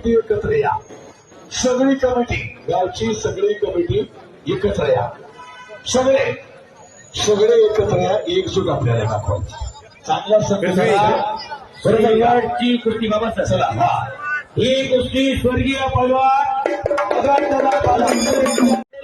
Committee एकत्र या. सगळी कमिटी, गावची सगळी कमिटी एकत्र या. सगळे सगळे एकत्र या. एकजूट आपल्याला दाखवायची. चांगला परिवारची कुस्ती बाबा चला. हा, ही कुस्ती स्वर्गीय पैलवान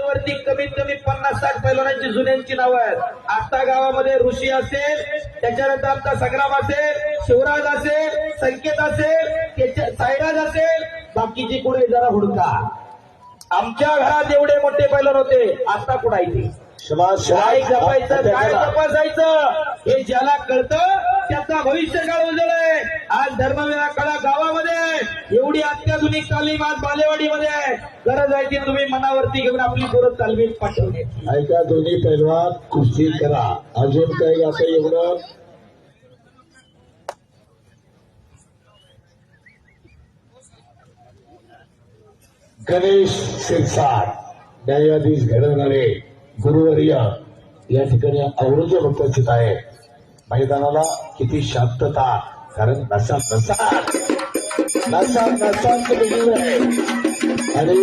वरती कमीत कमी 50-60 पैलवानांची जुन्यांची नावं आहेत. आता गावामध्ये ऋषी असेल, त्याच्यानंतर आमचा संग्राम असेल, शिवराज असेल, संकेत असेल, साईराज असेल, बाकीची कुठे जरा हुडका. आमच्या घरात एवढे मोठे पैलवान होते, आता कुठायचे काय जपायचं काय तपासायचं हे ज्याला कळतं त्याचा भविष्य काळ उजळ आहे. आज धर्मवीरा कळा गावामध्ये एवढी अत्याधुनिक तालीम आज बालेवाडीमध्ये गरज आहे ती तुम्ही मनावरती घेऊन आपली पोरं तालमीत पाठवण्याची. ऐका, दोन्ही पैलवान कुस्ती करा. अजून काही आता एवढं गणेश शिरसाट न्यायाधीश घडवणारे गुरुवर्य या ठिकाणी आवर्जून उपस्थित आहे. मैदानाला किती शांतता, कारण नसात आहे आणि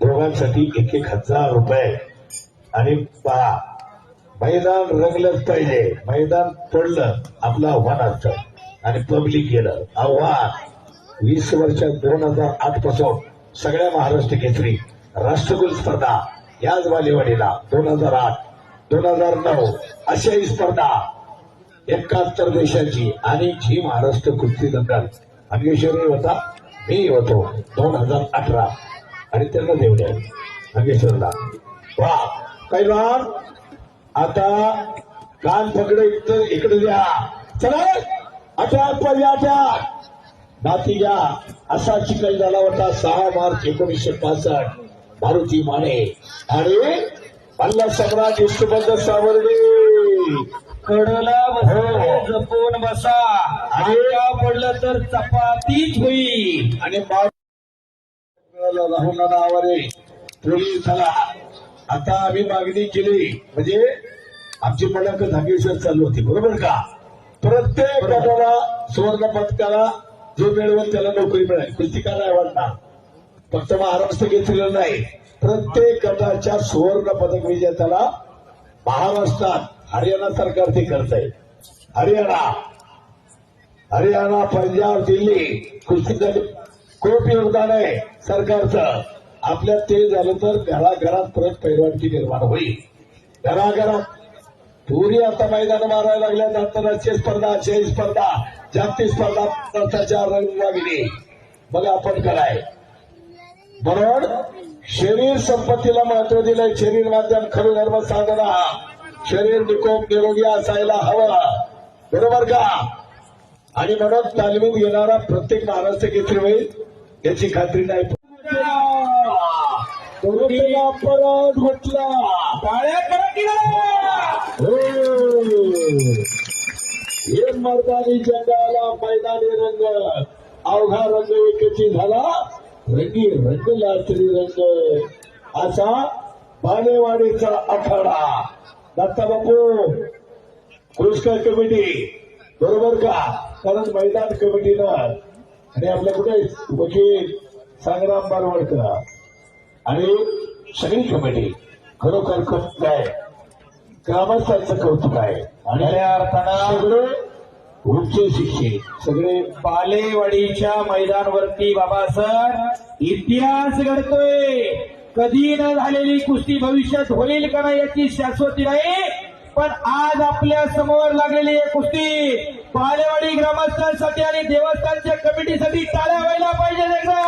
दोघांसाठी 1,000 रुपये. आणि पहा, मैदान रंगलंच पाहिजे. मैदान पडलं आपलं आव्हान असतं आणि पब्लिक गेलं आव्हान. 20 वर्षात 2008 पासून सगळ्या महाराष्ट्र केसरी राष्ट्रकुल स्पर्धा याच बालेवाडीला 2008, 2009 अशा ही स्पर्धा 71 देशाची. आणि जी महाराष्ट्र कुस्ती दंगल अंगेश्वरी होता, मी होतो 2018 आणि त्यांना देवड्या अंगेश्वरला. वा पैलवान, आता कान पकडे इकडे द्या. चला अटॅक पाहिजे, अटॅक नाती घ्या. असा चिखल झाला होता 6 मार्च 1965. मारुती माने आणि पल्ला सम्राट विष्णुपंत सावर्डे कडला जपून बसा. आणि पडलं तर चपातीच होईल. आणि राहुल नावारे पोलीस झाला. आता आम्ही मागणी केली, म्हणजे आमची मुलाखत धागेश्वर चालू होती, बरोबर का? प्रत्येक गटाला सुवर्ण पदकाला जो मिळवून त्याला नोकरी मिळेल. कुस्ती का नाही वाटणार, फक्त महाराष्ट्र घेतलेलं नाही, प्रत्येक गटाच्या सुवर्ण पदक विजेत्याला महाराष्ट्रात हरियाणा सरकार ते करत आहे. हरियाणा, पंजाब, दिल्ली कुस्ती खूप योगदान आहे सरकारचं. आपल्यात ते झालं तर घराघरात परत पैलवानकी निर्माण होईल. घराघरात पुरी आता मैदान मारायला लागल्यात. आंतरराष्ट्रीय स्पर्धा, आशियाई स्पर्धा, जागतिक स्पर्धा भारताच्या रंगवागिनी बघा आपण कराय. म्हणून शरीर संपत्तीला महत्व दिलंय. शरीर माध्यम खरं धर्म साधना. शरीर निरोगी असायला हवं, बरोबर का? आणि म्हणून तालमीत घेणारा प्रत्येक महाराष्ट्र केसरी होईल याची खात्री नाही. परत म्हटला टाळ्या करा की हे मर्दानी जंगाला मैदानी रंग, अवघा रंग एकची झाला, रंगी रंगला रंग. असा बालेवाडीचा आखाडा. दत्ता बापू पुरस्कार कमिटी, बरोबर का? कारण मैदान कमिटीनं आणि आपल्या कुठे वकील संग्राम बारवडकर आणि सगळी कमिटी खरोखर कौतुक आहे. ग्रामस्थांचं कौतुक आहे. आणि खऱ्या अर्थानं सगळे उच्च शिक्षित, सगळे बालेवाडीच्या मैदानावरती बाबा सर इतिहास घडतोय. कधी न झालेली कुस्ती भविष्यात होईल का नाही याची शाश्वती नाही, पण आज आपल्या समोर लागलेली कुस्ती बालेवाडी ग्रामस्थांसाठी आणि देवस्थानच्या कमिटीसाठी टाळ्या व्हायला पाहिजे एकदा.